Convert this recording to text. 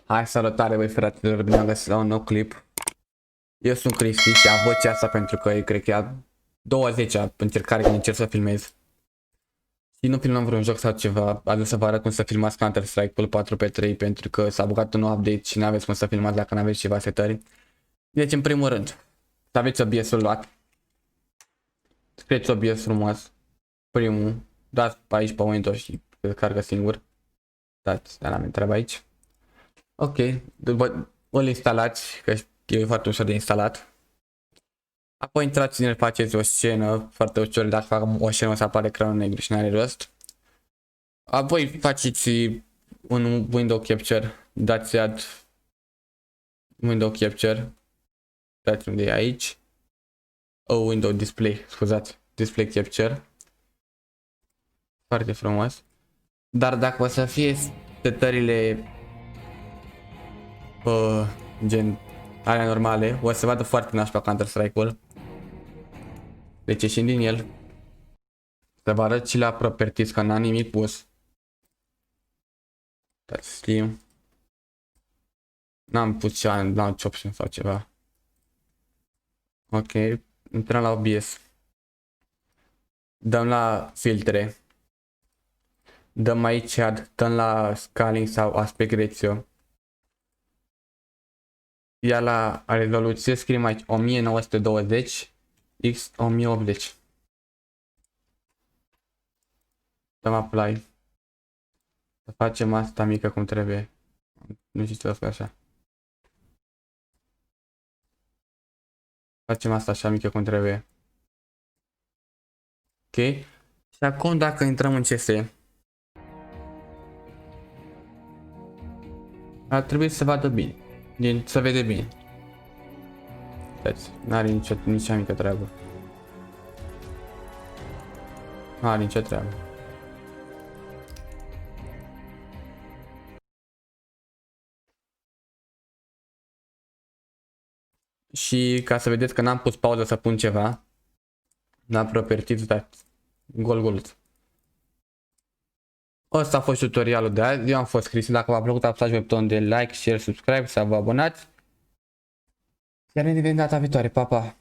Hai, salutare băi fraților, bine am găsit la un nou clip. Eu sunt Cristi și am vocea asta pentru că cred că e a 20-a încercare când încerc să filmez. Și nu filmăm vreun joc sau ceva, a zis să vă arăt cum să filmați Counter-Strike 4x3 pentru că s-a băgat un nou update și n-aveți cum să filmați dacă n-aveți ceva setări. Deci în primul rând, să aveți OBS-ul luat. Scrieți OBS frumos. Primul, dați pe aici pe Windows și se carcă singur. Dați, dar n-am treaba aici. Ok, după îl instalați, că e foarte ușor de instalat. Apoi intrați în el, faceți o scenă foarte ușor, dacă fac o scenă o să apare ecranul negru și n-are rost. Apoi faceți un window capture, dați add window capture, dați unde e aici. Window display, scuzați, display capture. Foarte frumos. Dar dacă o să fie setările gen alea normale, o să vadă foarte nașpa Counter-Strike-ul. Deci ieșim din el. Să vă arăt și la properties că n-am nimic pus. Dați slim. N-am pus ceva, n-am ce option sau ceva. Ok, intrăm la OBS. Dăm la filtre. Dăm aici, dăm la scaling sau aspect ratio. Iar la rezoluție scriem aici 1920 x 1080. Dăm apply. Să facem asta mică cum trebuie. Nu știu ce să fac așa. Facem asta așa mică cum trebuie. Ok. Și acum dacă intrăm în CS, ar trebui să vadă bine. Să vede bine. Uitați, n-are nicio mică treabă. N-are nicio treabă. Și ca să vedeți că n-am pus pauză să pun ceva, la properties, uitați, gol. Ăsta a fost tutorialul de azi, eu am fost Cristi, dacă v-a plăcut apăsați pe butonul de like, share, subscribe sau vă abonați. Iar ne vedem data viitoare, pa, pa!